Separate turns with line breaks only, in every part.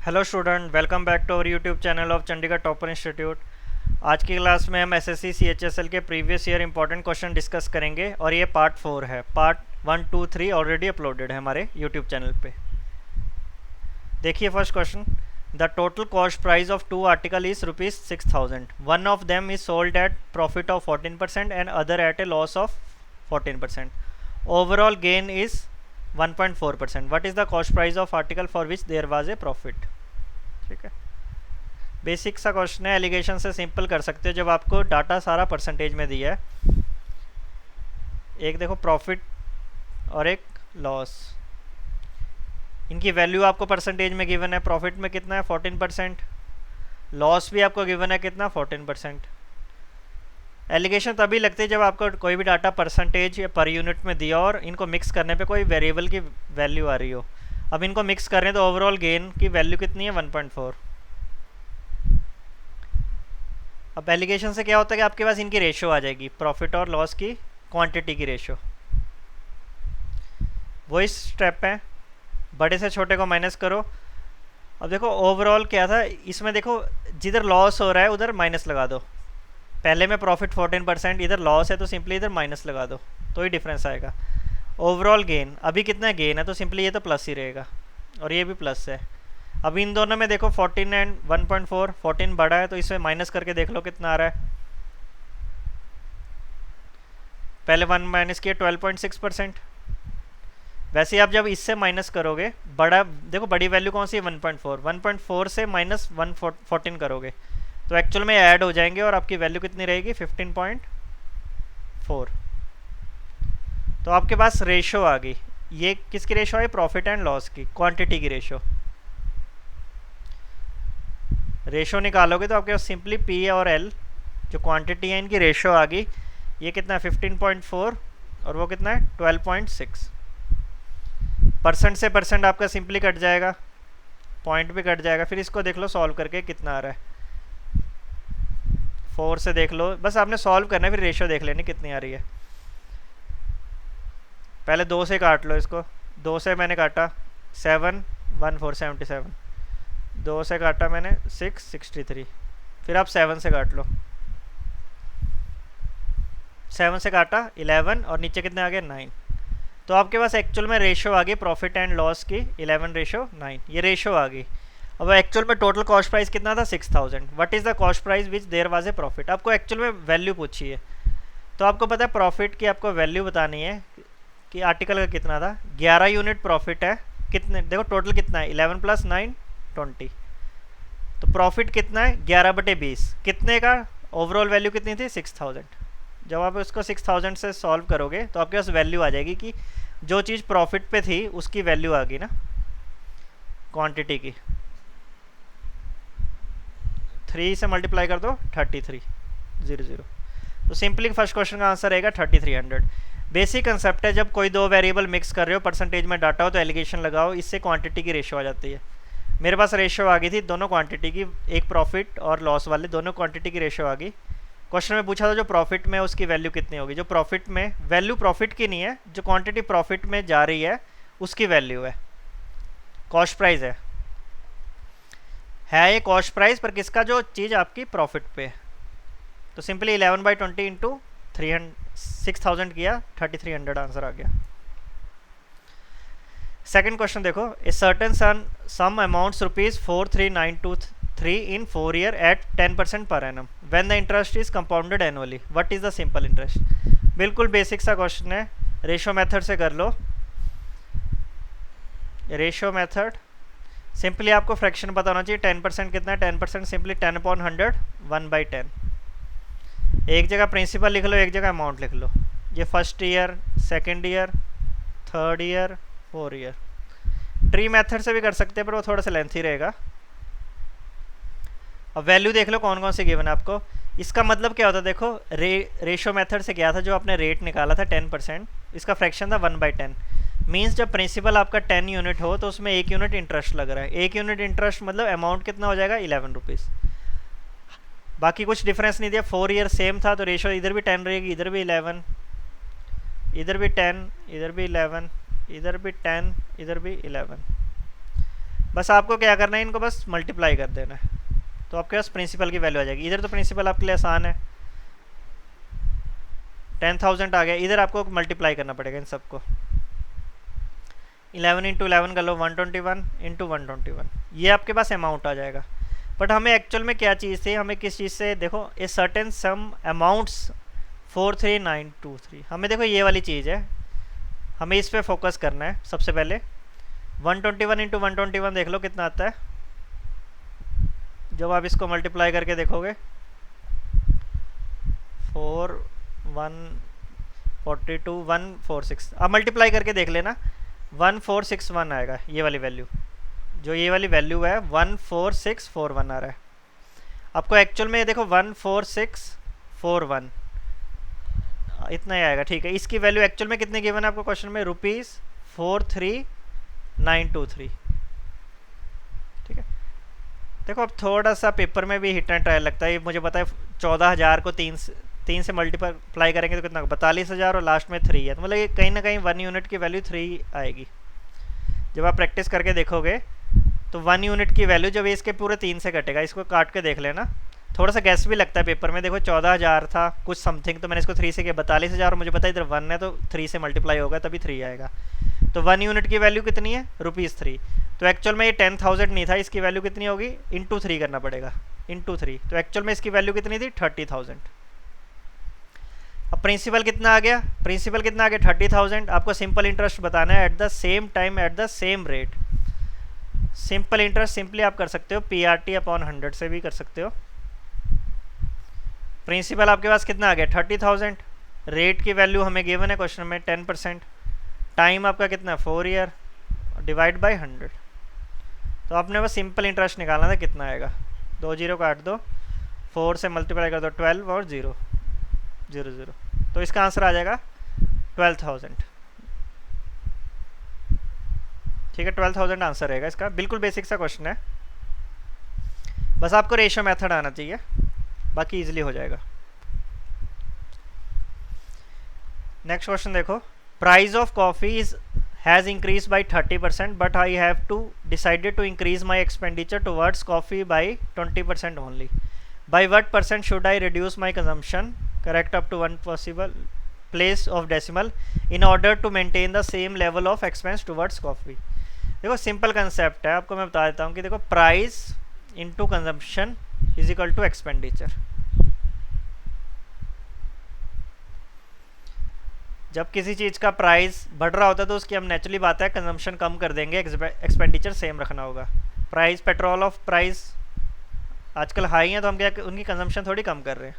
Hello student, welcome back to our YouTube channel of Chandigarh topper institute. आज की class में हम एसएससी सीएचएसएल के previous year important question discuss करेंगे और ये पार्ट 4 है। पार्ट 1, 2, 3 ऑलरेडी अपलोडेड है हमारे यूट्यूब चैनल पे। देखिए first question, the total cost price of two article is ₹6,000। One of them is sold at profit of 14% and other at a loss of 14%। Overall gain is 1.4%। What is the cost price of article for which there was a profit. ठीक है, basic सा question है, allegation से simple कर सकते हो जब आपको डाटा सारा परसेंटेज में दिया है। एक देखो प्रॉफिट और एक लॉस, इनकी वैल्यू आपको परसेंटेज में गिवन है। प्रॉफिट में कितना है 14%, लॉस भी आपको गिवन है कितना 14%। एलिगेशन तभी लगती है जब आपको कोई भी डाटा परसेंटेज या पर यूनिट में दिया और इनको मिक्स करने पे कोई वेरिएबल की वैल्यू आ रही हो। अब इनको मिक्स करें तो ओवरऑल गेन की वैल्यू कितनी है 1.4। अब एलिगेशन से क्या होता है कि आपके पास इनकी रेशो आ जाएगी, प्रॉफिट और लॉस की क्वांटिटी की रेशो। वो इस स्टेप है, बड़े से छोटे को माइनस करो। अब देखो ओवरऑल क्या था इसमें, देखो जिधर लॉस हो रहा है उधर माइनस लगा दो। पहले में प्रॉफिट 14%, इधर लॉस है तो सिंपली इधर माइनस लगा दो, तो ही डिफरेंस आएगा। ओवरऑल गेन अभी कितना गेन है तो सिंपली ये तो प्लस ही रहेगा और ये भी प्लस है। अब इन दोनों में देखो 14 एंड 1.4, 14 बड़ा है तो इसमें माइनस करके देख लो कितना आ रहा है। पहले 1 माइनस किया 12.6%। वैसे आप जब इससे माइनस करोगे, बड़ा देखो बड़ी वैल्यू कौन सी है 1.4, 1.4 से माइनस 14 करोगे तो एक्चुअल में ऐड हो जाएंगे और आपकी वैल्यू कितनी रहेगी 15.4। तो आपके पास रेशो आ गई। ये किसकी रेशो है, प्रॉफिट एंड लॉस की क्वांटिटी की रेशो। रेशो निकालोगे तो आपके पास सिंपली पी और एल जो क्वांटिटी है इनकी रेशो आ गई। ये कितना है 15.4 और वो कितना है 12.6। परसेंट से परसेंट आपका सिंपली कट जाएगा, पॉइंट भी कट जाएगा। फिर इसको देख लो सॉल्व करके कितना आ रहा है, 4 से देख लो, बस आपने सॉल्व करना है फिर रेशो देख लेनी कितनी आ रही है। पहले 2 से काट लो इसको, 2 से मैंने काटा 7, 1 4 77, 2 से काटा मैंने 6 63। फिर आप 7 से काट लो, 7 से काटा 11 और नीचे कितने आ गए 9। तो आपके पास एक्चुअल में रेशो आ गई प्रॉफिट एंड लॉस की 11:9, ये रेशो आ गई। अब एक्चुअल में टोटल कॉस्ट प्राइस कितना था 6,000। What is the cost price which there was a profit. आपको एक्चुअल में वैल्यू पूछी है तो आपको पता है प्रॉफिट की आपको वैल्यू बतानी है कि आर्टिकल का कितना था। 11 यूनिट प्रॉफिट है, कितने देखो टोटल कितना है 11 + 9 20। तो प्रॉफिट कितना है 11/20, कितने का ओवरऑल वैल्यू कितनी थी 6,000। जब आप उसको 6,000 से सॉल्व करोगे तो आपके पास वैल्यू आ जाएगी कि जो चीज़ प्रॉफिट पे थी उसकी वैल्यू आ गई ना क्वांटिटी की। 3 से मल्टीप्लाई कर दो 3300। तो सिंपली फर्स्ट क्वेश्चन का आंसर रहेगा 3300। बेसिक कंसेप्ट है, जब कोई दो वेरिएबल मिक्स कर रहे हो परसेंटेज में डाटा हो तो एलिगेशन लगाओ, इससे क्वांटिटी की रेशो आ जाती है। मेरे पास रेशो आ गई थी दोनों क्वांटिटी की, एक प्रॉफिट और लॉस वाले दोनों क्वांटिटी की रेशो आ गई। क्वेश्चन में पूछा था जो प्रॉफिट में उसकी वैल्यू कितनी होगी। जो प्रॉफिट में वैल्यू प्रॉफिट की नहीं है, जो क्वांटिटी प्रॉफिट में जा रही है उसकी वैल्यू है, कॉस्ट प्राइस है ये कॉस्ट प्राइस पर किसका, जो चीज़ आपकी प्रॉफिट पे है। तो सिंपली 11/20 इंटू 6,000 किया 3300 आंसर आ गया। सेकंड क्वेश्चन देखो, a certain some amounts ₹43923 in 4 year at 10% per annum when the interest is compounded annually. What is the simple interest? बिल्कुल बेसिक सा क्वेश्चन है, रेशो मेथड से कर लो। रेशो मेथड सिंपली आपको fraction पता होना चाहिए। 10% कितना है 10%, सिंपली 10/100 1/10। एक जगह प्रिंसिपल लिख लो, एक जगह अमाउंट लिख लो। ये first year, second year, third year, 4 year. Tree method से भी कर सकते हैं पर वो थोड़ा सा लेंथी रहेगा। अब वैल्यू देख लो कौन कौन से गिवन है आपको। इसका मतलब क्या होता है देखो, रेशो मेथड से क्या था, जो आपने रेट निकाला था 10%, इसका फ्रैक्शन था 1/10। मींस जब प्रिंसिपल आपका 10 यूनिट हो तो उसमें 1 यूनिट इंटरेस्ट लग रहा है। 1 यूनिट इंटरेस्ट मतलब अमाउंट कितना हो जाएगा 11 रुपीज़। बाकी कुछ डिफरेंस नहीं दिया, 4 ईयर सेम था तो रेशो इधर भी 10 रहेगी, इधर भी 11, इधर भी 10, इधर भी 11, इधर भी 10, इधर भी 11। बस आपको क्या करना है, इनको बस मल्टीप्लाई कर देना है, तो आपके पास प्रिंसिपल की वैल्यू आ जाएगी। इधर तो प्रिंसिपल आपके लिए आसान है, 10,000 आ गया। इधर आपको मल्टीप्लाई करना पड़ेगा इन सबको, 11 इंटू 11 कर लो, 121 इंटू 121, ये आपके पास अमाउंट आ जाएगा। बट हमें एक्चुअल में क्या चीज़ थी, हमें किस चीज़ से, देखो ए सर्टेन सम अमाउंट्स 43923, हमें देखो ये वाली चीज़ है, हमें इस पर फोकस करना है सबसे पहले। 121 इंटू 121 देख लो कितना आता है, जब आप इसको मल्टीप्लाई करके देखोगे 4142 146, अब मल्टीप्लाई करके देख लेना, 1461 आएगा ये वाली वैल्यू, जो ये वाली वैल्यू है 14641 आ रहा है आपको एक्चुअल में। देखो 14641 इतना ही आएगा, ठीक है। इसकी वैल्यू एक्चुअल में कितने गिवन है आपको क्वेश्चन में, ₹43923, ठीक है। देखो अब थोड़ा सा पेपर में भी हिट एंड ट्रायल लगता है, मुझे पता है 14,000 को 3 से मल्टीप्लाई करेंगे तो कितना, 42,000 और लास्ट में 3 है, तो मतलब ये कहीं ना कहीं 1 यूनिट की वैल्यू 3 आएगी। जब आप प्रैक्टिस करके देखोगे तो 1 यूनिट की वैल्यू जब इसके पूरे 3 से कटेगा, इसको काट के देख लेना, थोड़ा सा गैस भी लगता है पेपर में। देखो 14,000 था कुछ समथिंग, तो मैंने इसको 3 से किया 42,000, और मुझे पता है इधर 1 है तो 3 से मल्टीप्लाई होगा तभी 3 आएगा। तो 1 यूनिट की वैल्यू कितनी है, ₹3। तो एक्चुअल में ये 10,000 नहीं था, इसकी वैल्यू कितनी होगी, इंटू 3 करना पड़ेगा, इंटू 3, तो एक्चुअल में इसकी वैल्यू कितनी थी, 30,000। अब प्रिंसिपल कितना आ गया, प्रिंसिपल कितना आ गया 30,000। आपको सिंपल इंटरेस्ट बताना है at the same time at the same rate. Simple interest simply आप कर सकते हो PRT अपॉन 100 से भी कर सकते हो। प्रिंसिपल आपके पास कितना आ गया 30,000, रेट की वैल्यू हमें गिवन है क्वेश्चन में 10%, टाइम आपका कितना 4 ईयर, डिवाइड बाय 100। तो आपने बस सिंपल इंटरेस्ट निकालना था, कितना आएगा, 2 जीरो काट दो, 4 से मल्टीप्लाई कर दो 12 और 0 0 0, तो इसका आंसर आ जाएगा 12,000, ठीक है। 12,000 आंसर रहेगा इसका, बिल्कुल बेसिक सा क्वेश्चन है, बस आपको रेशियो मेथड आना चाहिए, बाकी इजीली हो जाएगा। नेक्स्ट क्वेश्चन देखो, price of coffee is has increase by 30%, but I have to decided to increase my expenditure towards coffee by 20% only. By what percent should I reduce my consumption, correct up to 1 possible place of decimal in order to maintain the same level of expense towards coffee. देखो simple concept है, आपको मैं बता देता हूँ कि देखो price into consumption is equal to expenditure. जब किसी चीज़ का प्राइस बढ़ रहा होता है तो उसकी हम नेचुरली बात है कंजम्पशन कम कर देंगे, एक्सपेंडिचर सेम रखना होगा। प्राइस पेट्रोल ऑफ प्राइस आजकल हाई है तो हम क्या उनकी कंजम्पशन थोड़ी कम कर रहे हैं।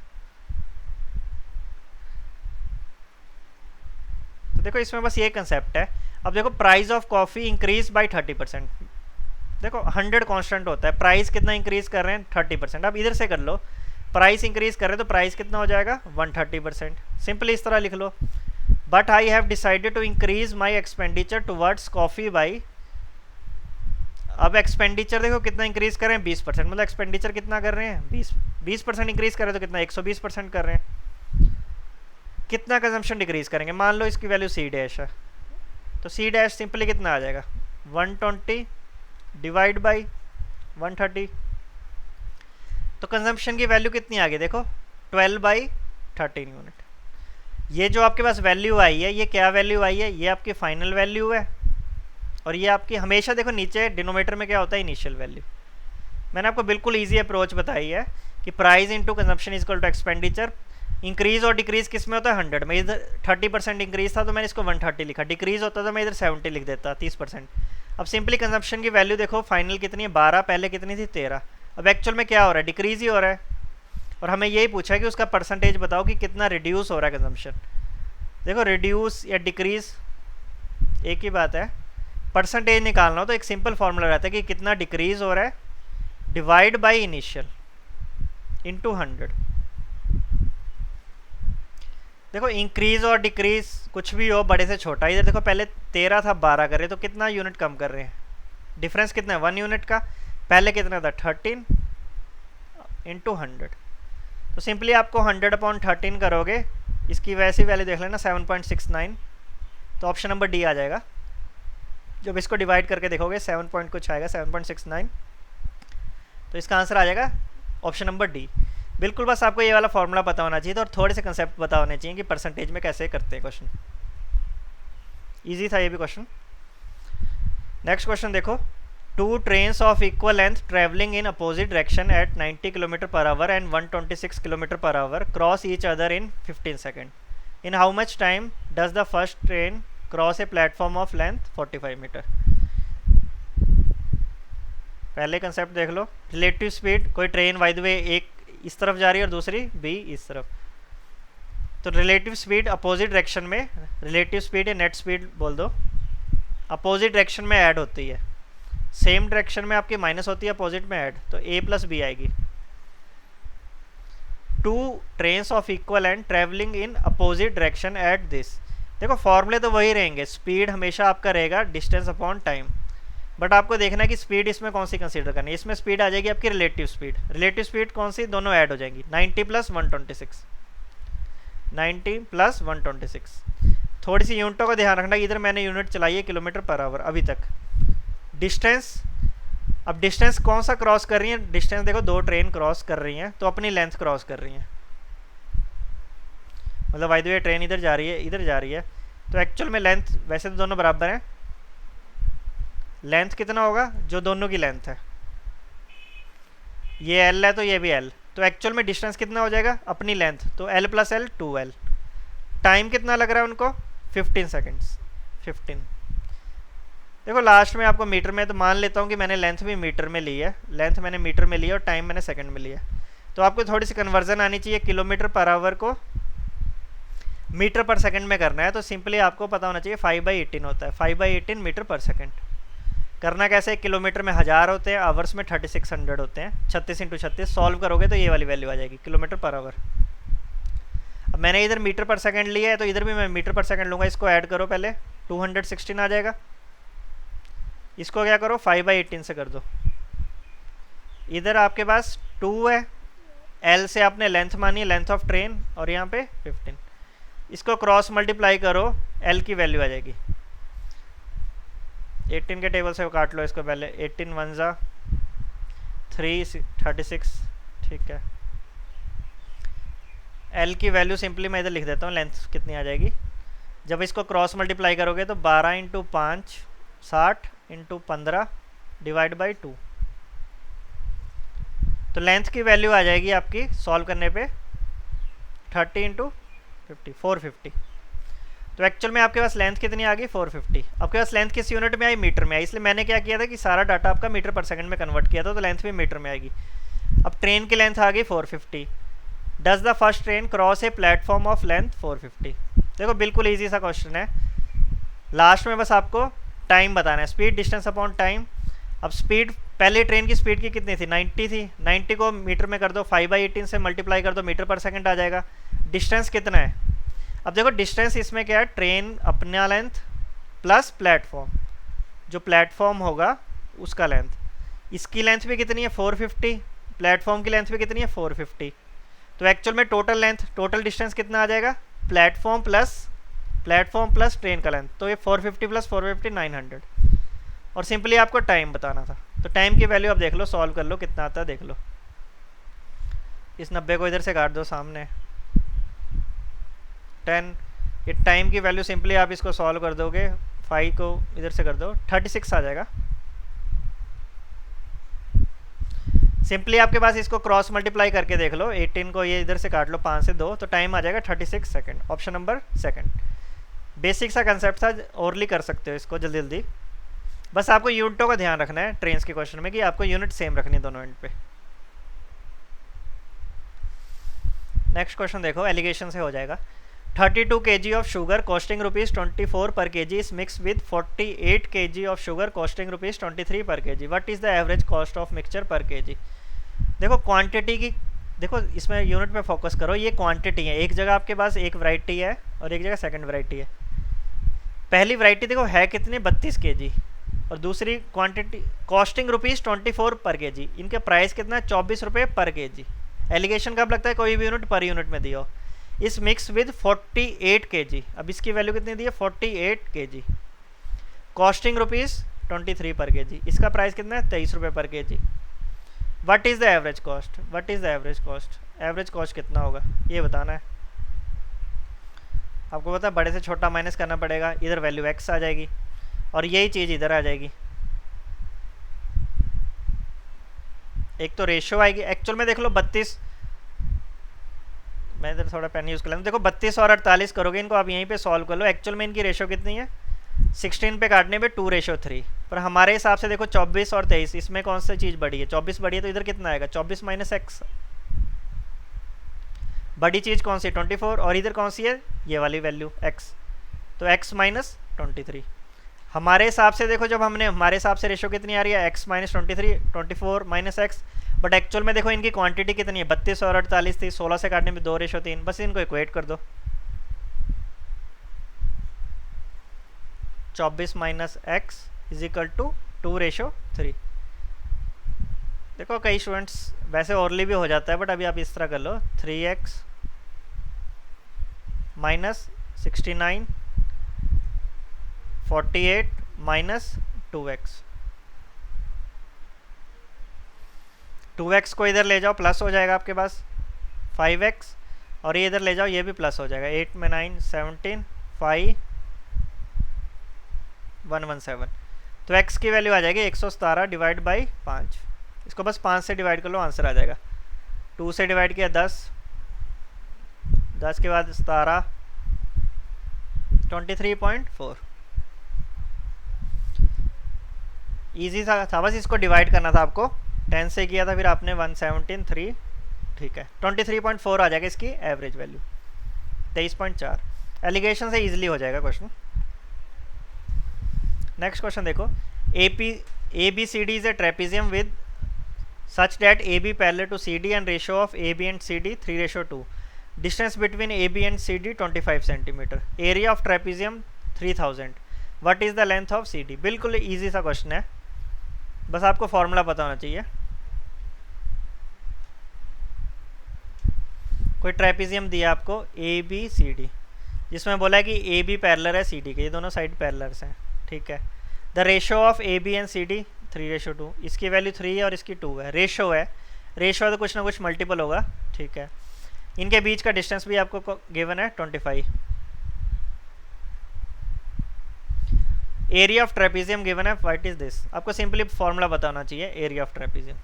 तो देखो इसमें बस ये कंसेप्ट है। अब देखो price of coffee increase by 30%, देखो 100 कांस्टेंट होता है, प्राइस कितना इंक्रीज कर रहे हैं 30%। अब इधर से कर लो, प्राइस इंक्रीज कर रहे हैं तो प्राइस कितना हो जाएगा 130%, सिंपली इस तरह लिख लो। But I have decided to increase my expenditure towards coffee by, अब एक्सपेंडिचर देखो कितना इंक्रीज कर रहे हैं 20%, मतलब एक्सपेंडिचर कितना कर रहे हैं 20% इंक्रीज कर रहे हैं तो कितना 120% कर रहे हैं। कितना कंजम्पशन डिक्रीज करेंगे, मान लो इसकी वैल्यू C डैश है, तो C डैश सिंपली कितना आ जाएगा 120 डिवाइड बाई 130, तो कंजम्पशन की वैल्यू कितनी आ गई देखो 12/13 यूनिट। ये जो आपके पास वैल्यू आई है, ये क्या वैल्यू आई है, ये आपकी फाइनल वैल्यू है, और ये आपकी हमेशा देखो नीचे डिनोमीटर में क्या होता है इनिशियल वैल्यू। मैंने आपको बिल्कुल इजी अप्रोच बताई है कि price into consumption is equal to expenditure. Increase और डिक्रीज किस में होता है 100 में, इधर 30% इंक्रीज था तो मैंने इसको 130 लिखा, डिक्रीज होता तो मैं इधर 70 लिख देता 30%। अब सिंपली कंजम्पशन की वैल्यू देखो फाइनल कितनी है 12, पहले कितनी थी 13, अब एक्चुअल में क्या हो रहा है डिक्रीज ही हो रहा है, और हमें यही पूछा है कि उसका परसेंटेज बताओ कि कितना रिड्यूस हो रहा है कंजम्पशन। देखो रिड्यूस या डिक्रीज एक ही बात है, परसेंटेज निकालना हो तो एक सिंपल फॉर्मूला रहता है कि कितना डिक्रीज हो रहा है डिवाइड बाई इनिशियल इंटू 100। देखो इंक्रीज और डिक्रीज कुछ भी हो बड़े से छोटा, इधर देखो पहले 13 था 12 कर रहे तो कितना यूनिट कम कर रहे हैं, डिफरेंस कितना है 1 यूनिट का, पहले कितना था 13 इंटू 100। तो सिंपली आपको 100/13 करोगे, इसकी वैसी वैल्यू देख लेना 7.69, तो ऑप्शन नंबर डी आ जाएगा। जब इसको डिवाइड करके देखोगे 7 पॉइंट कुछ आएगा, 7.69। तो इसका आंसर आ जाएगा ऑप्शन नंबर डी। बिल्कुल बस आपको ये वाला फॉर्मूला पता होना चाहिए था और थोड़े से कंसेप्ट पता होने चाहिए कि परसेंटेज में कैसे करते हैं क्वेश्चन। इजी था ये भी क्वेश्चन। नेक्स्ट क्वेश्चन देखो, 2 trains of equal length traveling in opposite direction at 90 km/h and 126 km/h cross each other in 15 seconds. In how much time does the first train cross a platform of length 45 meter? पहले concept देख लो, relative speed, कोई train by the way एक इस तरफ जा रही है और दूसरी बी इस तरफ, तो रिलेटिव स्पीड अपोजिट डायरेक्शन में, रिलेटिव स्पीड या नेट स्पीड बोल दो, अपोजिट डायरेक्शन में ऐड होती है। सेम डायरेक्शन में आपकी माइनस होती है, अपोजिट में ऐड, तो ए प्लस बी आएगी। 2 trains of equal and travelling in opposite direction at this. देखो फॉर्मूले तो वही रहेंगे, स्पीड हमेशा आपका रहेगा डिस्टेंस अपॉन टाइम, बट आपको देखना है कि स्पीड इसमें कौन सी कंसीडर करनी है। इसमें स्पीड आ जाएगी आपकी रिलेटिव स्पीड। रिलेटिव स्पीड कौन सी, दोनों ऐड हो जाएंगी, 90 + 126, 90 + 126। थोड़ी सी यूनिटों का ध्यान रखना, इधर मैंने यूनिट चलाई है km/h अभी तक। डिस्टेंस, अब डिस्टेंस कौन सा क्रॉस कर रही है, डिस्टेंस देखो 2 ट्रेन क्रॉस कर रही हैं तो अपनी लेंथ क्रॉस कर रही हैं, मतलब बाय द वे ट्रेन इधर जा रही है, इधर जा रही है, तो एक्चुअल में लेंथ वैसे तो दोनों बराबर हैं, लेंथ कितना होगा जो दोनों की लेंथ है, ये L है तो ये भी L, तो एक्चुअल में डिस्टेंस कितना हो जाएगा अपनी लेंथ, तो L + L 2L। टाइम कितना लग रहा है उनको, 15 सेकेंड्स, 15। देखो लास्ट में आपको मीटर में, तो मान लेता हूँ कि मैंने लेंथ भी मीटर में ली है, लेंथ मैंने मीटर में ली है और टाइम मैंने सेकंड में लिया, तो आपको थोड़ी सी कन्वर्जन आनी चाहिए, km/h को मीटर/सेकंड में करना है, तो सिंपली आपको पता होना चाहिए 5/18 होता है, 5/18 मीटर/सेकंड। करना कैसे, किलोमीटर में 1000 होते हैं, आवर्स में 3600 होते हैं, 36 × 36 सॉल्व करोगे तो ये वाली वैल्यू आ जाएगी km/h। अब मैंने इधर मीटर/सेकंड लिया है तो इधर भी मैं मीटर/सेकंड लूँगा, इसको ऐड करो पहले, 216 आ जाएगा, इसको क्या करो 5/18 से कर दो, इधर आपके पास 2 है, L से आपने लेंथ मानी, लेंथ ऑफ ट्रेन, और यहाँ पे 15, इसको क्रॉस मल्टीप्लाई करो, L की वैल्यू आ जाएगी, 18 के टेबल से काट लो इसको पहले, 18 × 1 = 3 36, ठीक है। L की वैल्यू सिंपली मैं इधर लिख देता हूँ, लेंथ कितनी आ जाएगी, जब इसको क्रॉस मल्टीप्लाई करोगे तो 12 × 5 60 × 15 / 2, तो लेंथ की वैल्यू आ जाएगी आपकी सॉल्व करने पे 30 × 50 450। तो एक्चुअल में आपके पास लेंथ कितनी आ गई 450। आपके पास लेंथ किस यूनिट में आई, मीटर में आई, इसलिए मैंने क्या किया था कि सारा डाटा आपका मीटर/सेकंड में कन्वर्ट किया था, तो लेंथ भी मीटर में आएगी। अब ट्रेन की लेंथ आ गई 450। Does the first train cross a platform of length 450। देखो बिल्कुल ईजी सा क्वेश्चन है, लास्ट में बस आपको टाइम बताना है, स्पीड डिस्टेंस अपॉन टाइम। अब स्पीड, पहले ट्रेन की स्पीड की कितनी थी 90 थी, 90 को मीटर में कर दो, 5/18 से मल्टीप्लाई कर दो, मीटर/सेकंड आ जाएगा। डिस्टेंस कितना है, अब देखो डिस्टेंस इसमें क्या है, ट्रेन अपना लेंथ प्लस प्लेटफॉर्म, जो प्लेटफॉर्म होगा उसका लेंथ, इसकी लेंथ भी कितनी है 450, प्लेटफॉर्म की लेंथ भी कितनी है 450, तो एक्चुअल में टोटल लेंथ, टोटल डिस्टेंस कितना आ जाएगा, प्लेटफॉर्म प्लस ट्रेन का लेंथ, तो ये 450 + 450 900। और सिंपली आपको टाइम बताना था, तो टाइम की वैल्यू आप देख लो, सॉल्व कर लो कितना आता है देख लो। इस 90 को इधर से काट दो सामने, 10, ये टाइम की वैल्यू सिंपली आप इसको सॉल्व कर दोगे, 5 को इधर से कर दो 36 आ जाएगा। सिंपली आपके पास इसको क्रॉस मल्टीप्लाई करके देख लो, 18 को ये इधर से काट लो 5 से 2, तो टाइम आ जाएगा 36 second, option number second. Basic सा कंसेप्ट था, ओरली कर सकते हो इसको जल्दी जल्दी, बस आपको यूनिटों का ध्यान रखना है ट्रेन्स के क्वेश्चन में कि आपको यूनिट सेम रखनी है दोनों एंड पे। नेक्स्ट क्वेश्चन देखो, एलिगेशन से हो जाएगा। 32 kg of sugar costing ₹24 per kg is mix with 48 kg of sugar costing ₹23 per kg। What is the average cost of mixture पर kg। देखो क्वांटिटी की, देखो इसमें यूनिट में फोकस करो, ये क्वांटिटी है, एक जगह आपके पास एक वैरायटी है और एक जगह सेकंड वैरायटी है। पहली वैरायटी देखो है कितनी 32 kg, और दूसरी क्वांटिटी कॉस्टिंग ₹24 पर kg, इनका प्राइस कितना है ₹24 पर kg। एलिगेशन कब लगता है, कोई भी यूनिट पर यूनिट में दिया हो। इस मिक्स विद 48 kg, अब इसकी वैल्यू कितनी दी है 48 kg। कॉस्टिंग ₹23 पर केजी, इसका प्राइस कितना है ₹23 पर KG. What is the average cost, what is the average cost, average cost कितना होगा ये बताना है आपको। पता है बड़े से छोटा माइनस करना पड़ेगा, इधर वैल्यू x आ जाएगी और यही चीज़ इधर आ जाएगी। एक तो रेशियो आएगी, एक्चुअल में देख लो 32, मैं इधर थोड़ा पेन यूज़ कर लेता हूँ। देखो 32 और 48 करोगे इनको, आप यहीं पे सॉल्व कर लो। एक्चुअल में इनकी रेशियो कितनी है, 16 पे काटने पे 2:3, पर हमारे हिसाब से देखो 24 और 23, इसमें कौन सी चीज़ बड़ी है, 24 बड़ी है, तो इधर कितना आएगा 24 माइनस x। बड़ी चीज़ कौन सी 24, और इधर कौन सी है ये वाली वैल्यू x, तो x माइनस 23। हमारे हिसाब से देखो, जब हमने हमारे हिसाब से रेशियो कितनी आ रही है x minus 23, 24 minus x, but actual में देखो इनकी क्वांटिटी कितनी है 32 और 48 थी, 16 से काटने में 2:3, बस इनको इक्वेट कर दो। 24 minus x is equal to 2:3। देखो कई स्टूडेंट्स वैसे ओरली भी हो जाता है, बट अभी आप इस तरह कर लो 3x minus 69 48 minus 2x। 2x को इधर ले जाओ प्लस हो जाएगा आपके पास 5x, और ये इधर ले जाओ ये भी प्लस हो जाएगा। 8 में 9 17 5 117, तो x की वैल्यू आ जाएगी 117 डिवाइड बाई 5। इसको बस 5 से डिवाइड कर लो, आंसर आ जाएगा। 2 से डिवाइड किया 10, 10 के बाद 17, 23.4। ईजी था बस इसको डिवाइड करना था आपको। 10 से किया था, फिर आपने 117 3, ठीक है 23.4 आ जाएगा इसकी एवरेज वैल्यू, 23.4। एलिगेशन से इजीली हो जाएगा क्वेश्चन। नेक्स्ट क्वेश्चन देखो, ABCD is a trapezium with such that AB parallel to CD and ratio of AB and CD 3:2। Distance between AB and CD 25 centimetre. Area of trapezium 3000। What is the length of CD। बिल्कुल easy सा question है, बस आपको formula पता होना चाहिए। कोई trapezium दिया आपको ABCD, जिसमें बोला है कि AB पैरेलल है CD के, ये दोनों साइड पैरेलल्स हैं, ठीक है। The ratio of AB and CD 3:2, इसकी वैल्यू 3 है और इसकी 2 है। रेशियो है, रेशियो तो कुछ ना कुछ मल्टीपल होगा, ठीक है। इनके बीच का डिस्टेंस भी आपको गिवन है 25। एरिया ऑफ ट्रेपेजियम गिवन है, व्हाट इज दिस। आपको सिंपली फॉर्मूला बताना चाहिए area of trapezium.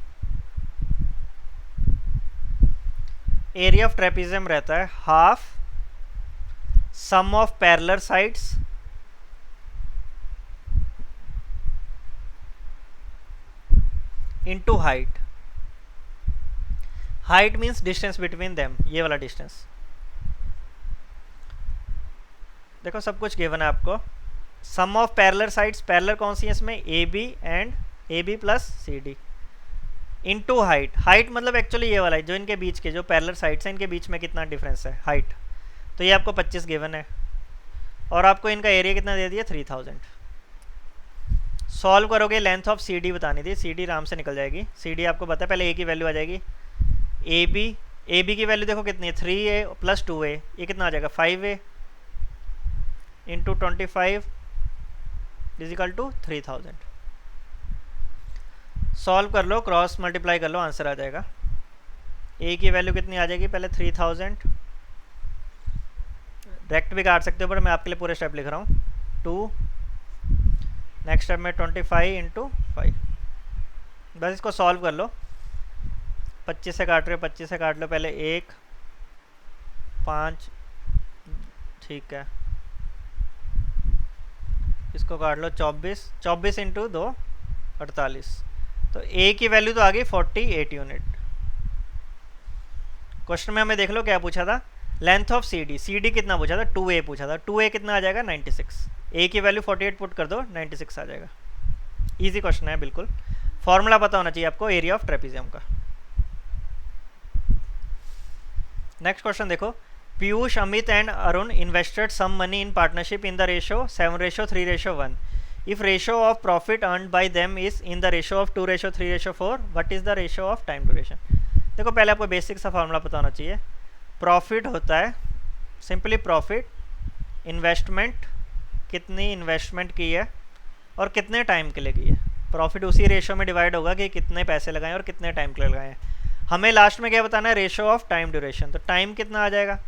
Area of trapezium रहता है half sum of parallel sides into height. Height means distance between them, ये वाला डिस्टेंस। देखो सब कुछ गिवन है आपको। सम ऑफ पैरेलल साइड्स, पैरेलल कौन सी है इसमें AB and AB plus CD into height. Height मतलब एक्चुअली ये वाला है, जो इनके बीच के जो पैरेलल साइड्स हैं इनके बीच में कितना डिफरेंस है हाइट, तो ये आपको 25 गिवन है, और आपको इनका एरिया कितना दे दिया 3000। सॉल्व करोगे, लेंथ ऑफ CD बतानी थी, CD आराम से निकल जाएगी। CD आपको पता है, पहले A की वैल्यू आ जाएगी। AB की वैल्यू देखो कितनी है 3A प्लस 2A, ये कितना आ जाएगा 5A into 25 is equal to 3000। Solve कर लो, क्रॉस मल्टीप्लाई कर लो, आंसर आ जाएगा। A की वैल्यू कितनी आ जाएगी, पहले 3000, डायरेक्ट भी काट सकते हो पर मैं आपके लिए पूरे स्टेप लिख रहा हूँ। 2, नेक्स्ट स्टेप में 25 इंटू 5। बस इसको सॉल्व कर लो। 25 से काट रहे हो, 25 से काट लो, पहले 1 5, ठीक है, इसको काट लो 24, 24 इंटू 2 48, तो A की वैल्यू तो आ गई 48 यूनिट। क्वेश्चन में हमें देख लो क्या पूछा था, लेंथ ऑफ CD कितना पूछा था 2A पूछा था, 2A कितना आ जाएगा 96। A की वैल्यू 48 पुट कर दो, 96 आ जाएगा। इजी क्वेश्चन है बिल्कुल। फॉर्मूला पता होना चाहिए आपको एरिया ऑफ ट्रेपेजियम का। नेक्स्ट क्वेश्चन देखो, Piyush, Amit and Arun invested some money in partnership in the ratio 7:3:1। If ratio of profit earned by them is in the ratio of 2:3:4, what is the ratio of time duration. देखो पहले आपको basic सा formula पता होना चाहिए। Profit होता है simply profit, investment कितनी इन्वेस्टमेंट की है और कितने टाइम के लिए की है। प्रॉफिट उसी रेशो में डिवाइड होगा कि कितने पैसे लगाएं और कितने टाइम के लिए लगाएं। हमें लास्ट में क्या बताना है, रेशो ऑफ टाइम ड्यूरेशन। तो टाइम कितना आ जाएगा,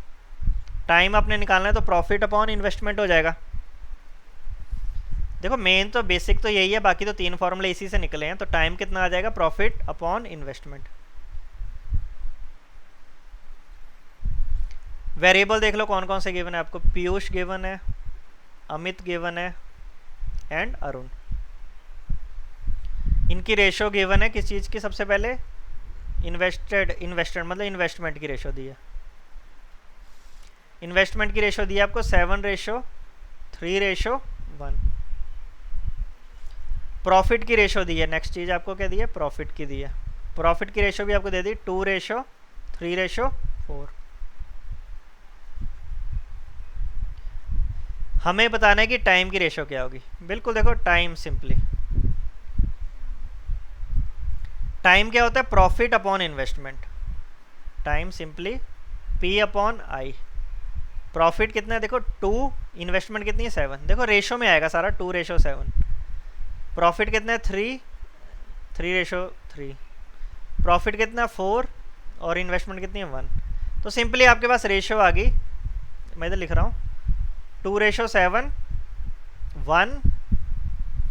टाइम आपने निकालना है तो प्रॉफिट अपॉन इन्वेस्टमेंट हो जाएगा। देखो मेन तो बेसिक तो यही है, बाकी तो तीन फॉर्मूले इसी से निकले हैं। तो टाइम कितना आ जाएगा, प्रॉफिट अपॉन इन्वेस्टमेंट। वेरिएबल देख लो कौन कौन से गिवन है आपको। पीयूष गिवन है, अमित गिवन है एंड अरुण। इनकी रेशो गिवन है किस चीज़ की, सबसे पहले इन्वेस्टेड मतलब इन्वेस्टमेंट की रेशो दी है। इन्वेस्टमेंट की रेशो दी है आपको 7:3:1। प्रॉफिट की रेशो दी है, नेक्स्ट चीज़ आपको क्या दी है, प्रॉफिट की दी है। प्रॉफिट की रेशो भी आपको दे दी 2:3:4। हमें बताना है कि टाइम की रेशो क्या होगी। बिल्कुल देखो टाइम सिंपली, टाइम क्या होता है, profit upon investment. Time simply P upon I। Profit कितना है देखो 2, इन्वेस्टमेंट कितनी है 7। देखो रेशो में आएगा सारा 2:7। प्रॉफिट कितना है 3:3। प्रॉफिट कितना है 4 और इन्वेस्टमेंट कितनी है 1। तो सिंपली आपके पास रेशो आ गई, मैं इधर लिख रहा हूँ 2:7, 1,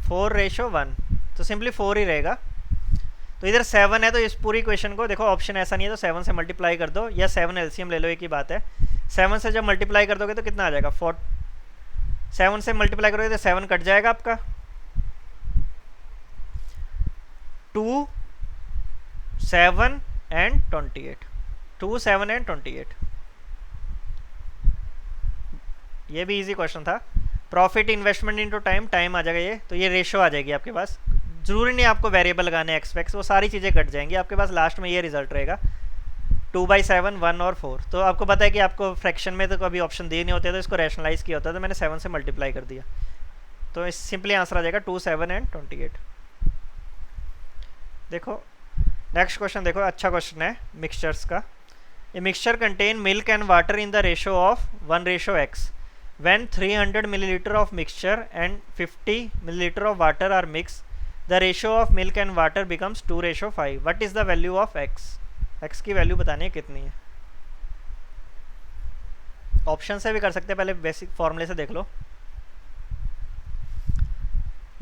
4:1। तो सिंपली 4 ही रहेगा। तो इधर 7 है तो इस पूरी क्वेश्चन को देखो, ऑप्शन ऐसा नहीं है तो 7 से मल्टीप्लाई कर दो, या 7 एलसीएम ले लो, एक ही बात है। 7 से जब मल्टीप्लाई कर दोगे तो कितना आ जाएगा, 7 से मल्टीप्लाई करोगे तो 7 कट जाएगा आपका। 2, 7 एंड 28। 2, 7 एंड 28। ये भी इजी क्वेश्चन था। Profit investment into time, time आ जाएगा ये, तो ये रेशो आ जाएगी आपके पास। जरूरी नहीं आपको वेरिएबल लगाने एक्स वैक्स, वो सारी चीज़ें कट जाएंगी आपके पास। लास्ट में ये रिजल्ट रहेगा 2/7, 1 और 4। तो आपको पता है कि आपको फ्रैक्शन में तो कभी ऑप्शन दिए नहीं होते, तो इसको रैशनलाइज किया होता है, तो मैंने 7 से मल्टीप्लाई कर दिया। तो इस सिंपली आंसर आ जाएगा 2, 7 एंड 28। देखो नेक्स्ट क्वेश्चन, देखो अच्छा क्वेश्चन है मिक्सचर्स का। A mixture contain milk and water in the ratio of 1:x। When 300 milliliter of mixture and 50 milliliter of water are mixed, the ratio of milk and water becomes 2:5. What is the value of x? x की value बतानी है कितनी है। Option से भी कर सकते हैं, पहले बेसिक फॉर्मूले से देख लो।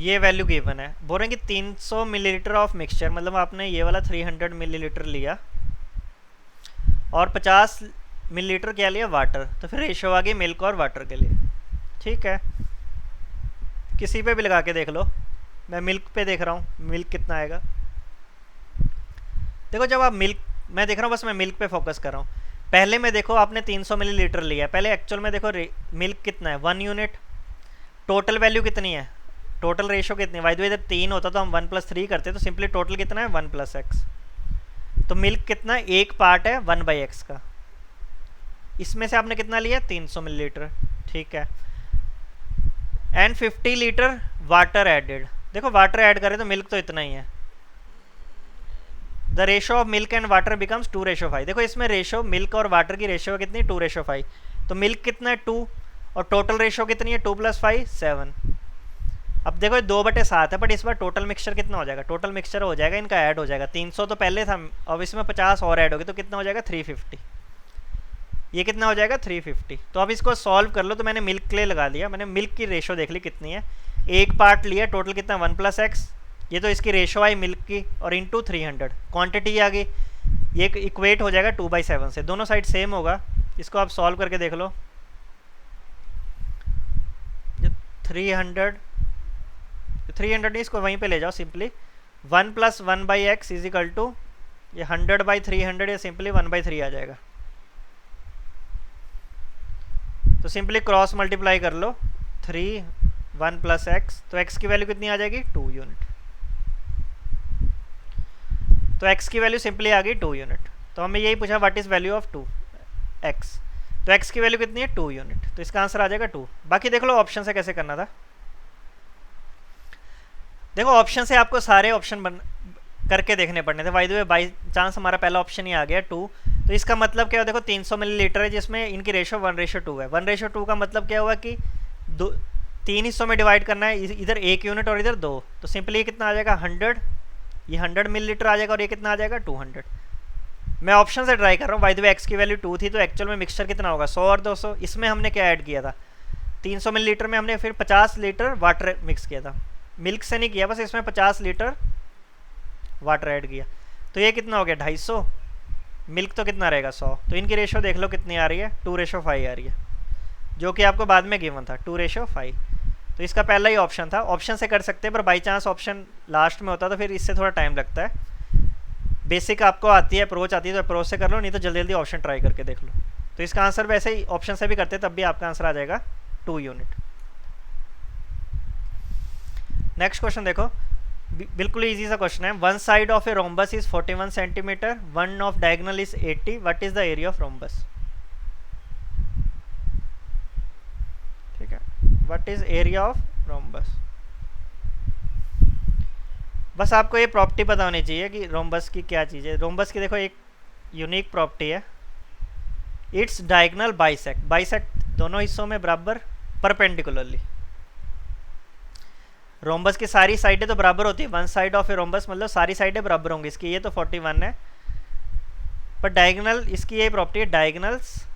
ये वैल्यू गिवन है, बोल रहे हैं कि 300 मिलीलीटर ऑफ मिक्सचर, मतलब आपने ये वाला 300 मिलीलीटर लिया और 50 मिलीलीटर क्या लिया, वाटर। तो फिर रेशो आ गई मिल्क और वाटर के लिए। ठीक है, किसी पे भी लगा के देख लो। मैं मिल्क पे देख रहा हूँ, मिल्क कितना आएगा। देखो जब आप मिल्क, मैं देख रहा हूँ बस मैं मिल्क पे फोकस कर रहा हूँ। पहले में देखो आपने 300 मिलीलीटर लिया, पहले एक्चुअल में देखो मिल्क कितना है 1 यूनिट। टोटल वैल्यू कितनी है, टोटल रेशो कितनी है, इधर 3 होता तो हम 1+3 करते, तो सिंपली टोटल कितना है 1+x। तो मिल्क कितना, एक पार्ट है 1/x का। इसमें से आपने कितना लिया 300 मिलीलीटर, ठीक है। And 50 litre water added. देखो वाटर ऐड करें तो मिल्क तो इतना ही है। The ratio of milk and water becomes 2:5। देखो इसमें रेशो मिल्क और वाटर की रेशो कितनी 2:5। तो मिल्क कितना है 2 और टोटल रेशो कितनी है 2 + 5 7। अब देखो 2/7 है, बट इस बार टोटल मिक्सचर कितना हो जाएगा, टोटल मिक्सचर हो जाएगा इनका ऐड हो जाएगा। 300 तो पहले था, अब इसमें 50 और ऐड हो गए तो कितना हो जाएगा 350। ये कितना हो जाएगा 350। तो अब इसको सॉल्व कर लो। तो मैंने मिल्क के लिए लगा लिया, मैंने मिल्क की रेशो देख ली कितनी है, एक पार्ट लिया, टोटल कितना 1+x। ये तो इसकी रेशो आई मिल्क की, और इंटू 300 क्वांटिटी आ गई। ये इक्वेट हो जाएगा 2/7 से, दोनों साइड सेम होगा। इसको आप सॉल्व करके देख लो। 300 नहीं, इसको वहीं पे ले जाओ सिंपली। 1 + 1/x = ये 100/300, ये सिंपली 1/3 आ जाएगा। तो सिंपली क्रॉस मल्टीप्लाई कर लो 3, 1 + x, तो x की वैल्यू कितनी आ जाएगी 2 यूनिट। तो x की वैल्यू सिंपली आ गई 2 यूनिट। तो हमें यही पूछा what is value of 2x। तो x की वैल्यू कितनी है 2 यूनिट, तो इसका आंसर आ जाएगा 2। बाकी देख लो ऑप्शन से कैसे करना था। देखो ऑप्शन से आपको सारे ऑप्शन करके देखने पड़ने थे। बाई चांस हमारा पहला ऑप्शन ही आ गया 2। तो इसका मतलब क्या है, देखो 300 मिलीलीटर है जिसमें इनकी रेशो 1:2 है। 1:2 का मतलब क्या हुआ कि 3 हिस्सों में डिवाइड करना है, इधर 1 यूनिट और इधर 2, तो सिंपली ये कितना आ जाएगा 100, ये 100 मिलीलीटर आ जाएगा और ये कितना आ जाएगा 200। मैं ऑप्शन से ट्राई कर रहा हूँ, बाय द वे एक्स की वैल्यू 2 थी, तो एक्चुअल में मिक्सचर कितना होगा 100 और 200। इसमें हमने क्या ऐड किया था 300 मिलीलीटर में हमने फिर 50 लीटर वाटर मिक्स किया था, मिल्क से नहीं किया, बस इसमें 50 लीटर वाटर ऐड किया, तो ये कितना हो गया 250। मिल्क तो कितना रहेगा 100, तो इनकी रेशो देख लो कितनी आ रही है 2:5 आ रही है, जो कि आपको बाद में गिवन था 2:5। तो इसका पहला ही ऑप्शन था, ऑप्शन से कर सकते हैं, पर बाई चांस ऑप्शन लास्ट में होता तो फिर इससे थोड़ा टाइम लगता है। बेसिक आपको आती है, अप्रोच आती है तो अप्रोच से कर लो, नहीं तो जल्दी जल्दी ऑप्शन ट्राई करके देख लो। तो इसका आंसर वैसे ही ऑप्शन से भी करते तब भी आपका आंसर आ जाएगा 2 यूनिट। नेक्स्ट क्वेश्चन देखो, बिल्कुल इजी सा क्वेश्चन है। One side of a rhombus is 41 centimetre, one of diagonal is 80, what is the area of rhombus? ठीक है, what is area of rhombus? बस आपको ये प्रॉपर्टी पता होनी चाहिए कि रोम्बस की क्या चीज़ है। रोम्बस की देखो एक यूनिक प्रॉपर्टी है, इट्स डायगोनल बाइसेक्ट, बाइसेक्ट दोनों हिस्सों में बराबर परपेंडिकुलरली। रोम्बस की सारी साइडें तो बराबर होती है, one side of a rhombus मतलब सारी साइडें बराबर होंगी इसकी, ये तो 41 है, पर डायगोनल इसकी ये प्रॉपर्टी है, डायगोनल्स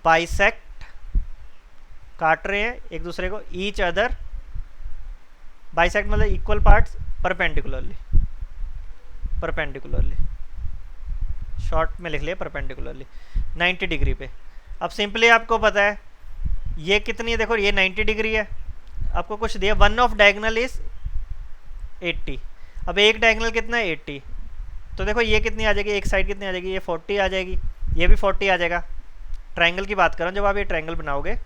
बाइसेक्ट काट रहे हैं एक दूसरे को, ईच अदर बाइसेक्ट मतलब equal parts perpendicularly, perpendicularly short में लिख लिया परपेंडिकुलरली 90 डिग्री पे। अब सिंपली आपको पता है ये कितनी है, देखो ये 90 डिग्री है, आपको कुछ दिया, वन ऑफ डायगोनल इज 80, अब एक डायगोनल कितना है 80, तो देखो ये कितनी आ जाएगी, एक साइड कितनी आ जाएगी, ये 40 आ जाएगी, ये भी 40 आ जाएगा। ट्रायंगल की बात कर रहा हूँ, जब आप ये ट्रायंगल बनाओगे,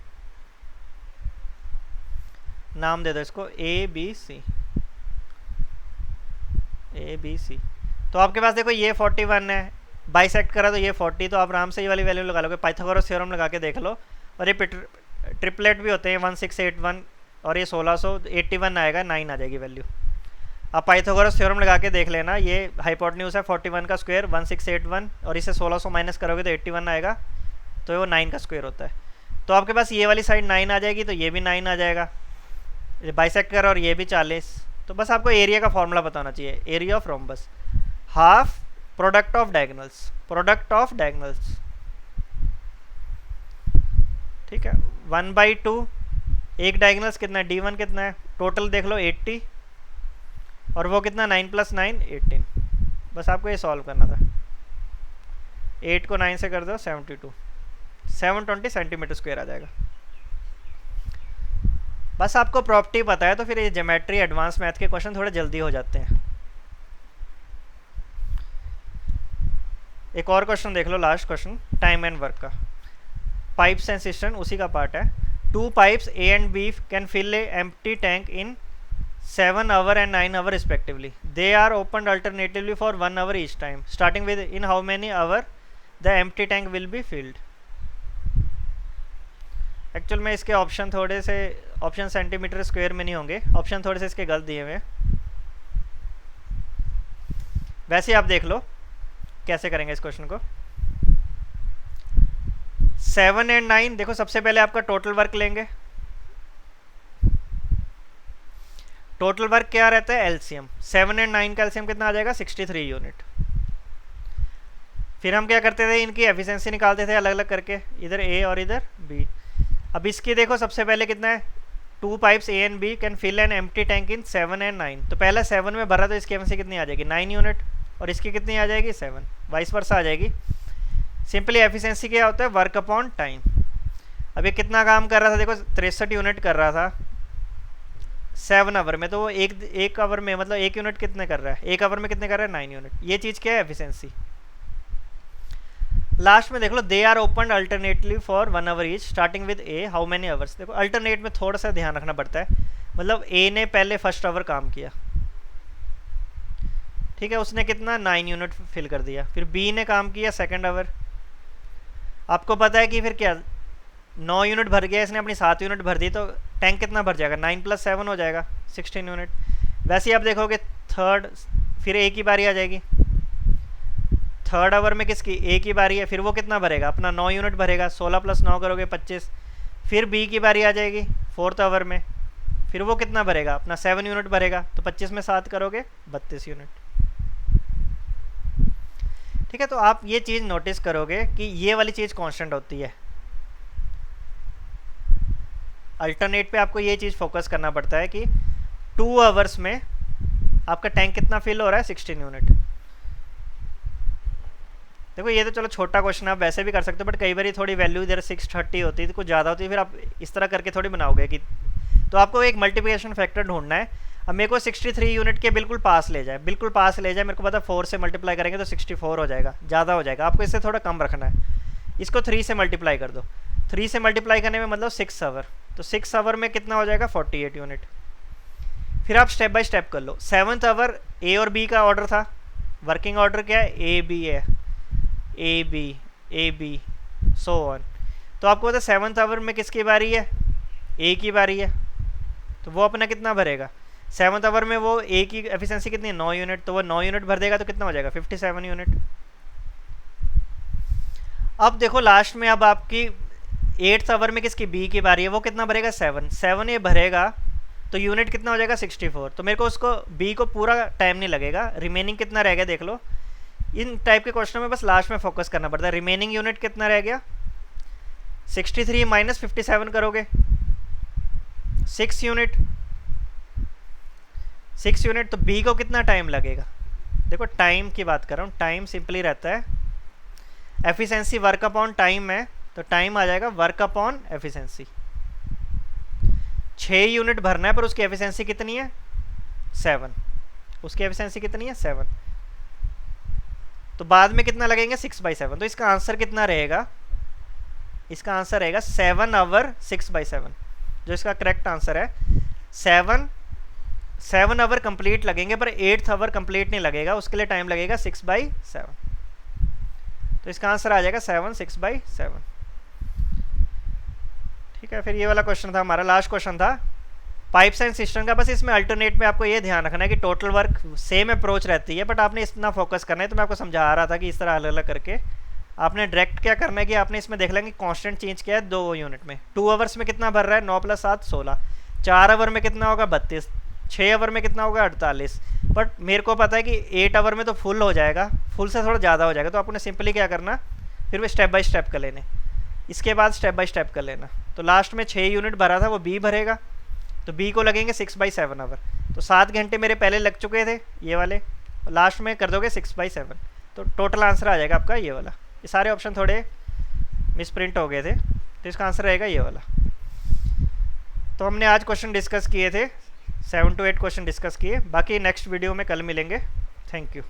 नाम दे दो इसको A B C, A B C, तो आपके पास देखो ये 41 है, बाइसेक्ट करा तो ये 40, तो आप आराम से ये वाली वैल्यू लगा लोगे, पाइथागोरस थ्योरम लगा के देख लो। और ये ट्रिपलेट भी होते हैं 1681 और ये 1681 आएगा, 9 आ जाएगी वैल्यू। आप पाइथागोरस थ्योरम लगा के देख लेना, ये हाइपोटेन्यूज है 41 का स्क्वायर 1681 और इसे 1600 माइनस करोगे तो 81 आएगा, तो वो 9 का स्क्वायर होता है। तो आपके पास ये वाली साइड 9 आ जाएगी, तो ये भी 9 आ जाएगा, बाइसेक्ट कर और ये भी 40। तो बस आपको एरिया का फॉर्मूला बताना चाहिए, area of rhombus half product of diagonals, product of diagonals, ठीक है 1/2, एक डायगोनल्स कितना है D1 कितना है, टोटल देख लो 80 और वो कितना 9 + 9 18। बस आपको ये सॉल्व करना था, 8 को 9 से कर दो 72, 720 सेंटीमीटर स्क्वायर आ जाएगा। बस आपको प्रॉपर्टी पता है तो फिर ये ज्योमेट्री एडवांस मैथ के क्वेश्चन थोड़े जल्दी हो जाते हैं। एक और क्वेश्चन देख लो, last question time and work का, पाइप्स एंड सिस्टम उसी का पार्ट है। 2 pipes A and B can fill a empty tank in 7 hours and 9 hours respectively. They are opened alternatively for 1 hour each time. Starting with in how many hours the empty tank will be filled. Actual में इसके option थोड़े से, option centimetre square में नहीं होंगे, option थोड़े से इसके गलत दिए हुए हैं। वैसे आप देख लो कैसे करेंगे इस क्वेश्चन को। 7 और 9 देखो, सबसे पहले आपका टोटल वर्क लेंगे। टोटल वर्क क्या रहता है एलसीएम, 7 और 9 का एलसीएम कितना आ जाएगा 63 यूनिट। फिर हम क्या करते थे, इनकी एफिशिएंसी निकालते थे अलग अलग करके, इधर ए और इधर बी। अब इसकी देखो सबसे पहले कितना है, 2 pipes A and B can fill an empty tank in 7 and 9। तो पहला 7 में भरा तो इसकी एफिशिएंसी कितनी आ जाएगी 9 यूनिट, और इसकी कितनी आ जाएगी 7, वाइस वर्सा आ जाएगी। सिंपली एफिशिएंसी क्या होता है वर्क अपॉन टाइम। अब ये कितना काम कर रहा था, देखो 63 यूनिट कर रहा था 7 आवर में, तो वो एक आवर में मतलब 1 यूनिट कितने कर रहा है, 1 आवर में कितने कर रहा है 9 यूनिट। ये चीज़ क्या है एफिशिएंसी। लास्ट में देख लो, they are open alternately for 1 hour each starting with A how many hours. देखो अल्टरनेट में थोड़ा सा ध्यान रखना पड़ता है, मतलब ए ने पहले फर्स्ट आवर काम किया, ठीक है, उसने कितना 9 यूनिट फिल कर दिया। फिर बी ने काम किया सेकंड आवर, आपको पता है कि फिर क्या 9 यूनिट भर गया, इसने अपनी 7 यूनिट भर दी, तो टैंक कितना भर जाएगा 9 + 7 हो जाएगा 16 यूनिट। वैसे ही आप देखोगे थर्ड, फिर ए की बारी आ जाएगी, थर्ड आवर में किसकी ए की बारी है, फिर वो कितना भरेगा अपना 9 यूनिट भरेगा, 16 + 9 करोगे 25। फिर बी की बारी आ जाएगी, 4th आवर में, फिर वो कितना भरेगा, अपना 7 यूनिट भरेगा, तो 25 में 7 करोगे 32 यूनिट। ठीक है, तो आप ये चीज़ नोटिस करोगे कि ये वाली चीज़ कांस्टेंट होती है। अल्टरनेट पे आपको ये चीज़ फोकस करना पड़ता है कि 2 आवर्स में आपका टैंक कितना फिल हो रहा है, 16 यूनिट। देखो ये तो चलो छोटा क्वेश्चन आप वैसे भी कर सकते हो, बट कई बार थोड़ी वैल्यू इधर 630 होती है तो कुछ ज़्यादा होती है, फिर आप इस तरह करके थोड़ी बनाओगे कि, तो आपको एक मल्टीप्लिकेशन फैक्टर ढूंढना है। अब मेरे को 63 यूनिट के बिल्कुल पास ले जाए, बिल्कुल पास ले जाए, मेरे को पता 4 से मल्टीप्लाई करेंगे तो 64 हो जाएगा, ज़्यादा हो जाएगा, आपको इससे थोड़ा कम रखना है। इसको 3 से मल्टीप्लाई कर दो, 3 से मल्टीप्लाई करने में मतलब 6 आवर, तो 6 आवर में कितना हो जाएगा, 48 यूनिट। फिर आप स्टेप बाय स्टेप कर लो। 7th आवर ए और बी का ऑर्डर था, वर्किंग ऑर्डर क्या है, ए बी है, ए बी सो ऑन। तो आपको पता 7th आवर में किसकी बारी है, ए की बारी है, तो वो अपना कितना भरेगा, 7th आवर में वो ए की एफिशिएंसी कितनी है, 9 यूनिट, तो वो 9 यूनिट भर देगा, तो कितना हो जाएगा, 57 यूनिट। अब देखो लास्ट में, अब आपकी 8th आवर में किसकी, बी की बारी है, वो कितना भरेगा, 7 ये भरेगा, तो यूनिट कितना हो जाएगा, 64। तो मेरे को उसको बी को पूरा टाइम नहीं लगेगा, रिमेनिंग कितना रह गया देख लो। इन टाइप के क्वेश्चन में बस लास्ट में फोकस करना पड़ता है। रिमेनिंग यूनिट कितना रह गया, 63 माइनस 57 करोगे, 6 यूनिट, 6 यूनिट, तो बी को कितना टाइम लगेगा, देखो टाइम की बात कर रहा हूँ, टाइम सिंपली रहता है एफिशिएंसी वर्क अपॉन टाइम है, तो टाइम आ जाएगा वर्क अपॉन एफिशिएंसी। 6 यूनिट भरना है पर उसकी एफिशिएंसी कितनी है, 7, उसकी एफिशिएंसी कितनी है, 7, तो बाद में कितना लगेंगे, 6/7। तो इसका आंसर कितना रहेगा, इसका आंसर रहेगा 7 आवर 6/7, जो इसका करेक्ट आंसर है। 7 आवर कंप्लीट लगेंगे पर 8th आवर कंप्लीट नहीं लगेगा, उसके लिए टाइम लगेगा 6/7, तो इसका आंसर आ जाएगा 7 6/7। ठीक है, फिर ये वाला क्वेश्चन था हमारा, लास्ट क्वेश्चन था पाइप्स एंड सिस्टम का। बस इसमें अल्टरनेट में आपको ये ध्यान रखना है कि टोटल वर्क सेम अप्रोच रहती है, बट आपने इतना फोकस करना है, तो मैं आपको समझा रहा था कि इस तरह अलग अलग करके आपने डायरेक्ट क्या करना है कि आपने इसमें देख लेंगे कांस्टेंट चेंज किया है 2 यूनिट में। 2 आवर्स में कितना भर रहा है, 9 + 7 16, 4 आवर में कितना होगा 32, 6 आवर में कितना होगा 48, बट मेरे को पता है कि 8 आवर में तो फुल हो जाएगा, फुल से थोड़ा ज़्यादा हो जाएगा, तो आपने सिंपली क्या करना, फिर वो स्टेप बाय स्टेप कर लेने, इसके बाद स्टेप बाय स्टेप कर लेना। तो लास्ट में 6 यूनिट भरा था, वो बी भरेगा, तो बी को लगेंगे 6/7 आवर, तो 7 घंटे मेरे पहले लग चुके थे ये वाले, लास्ट में कर दोगे 6/7, तो टोटल आंसर आ जाएगा आपका ये वाला। ये सारे ऑप्शन थोड़े मिसप्रिंट हो गए थे, तो इसका आंसर रहेगा ये वाला। तो हमने आज क्वेश्चन डिस्कस किए थे, 7 to 8 क्वेश्चन डिस्कस किए, बाकी नेक्स्ट वीडियो में कल मिलेंगे। Thank you.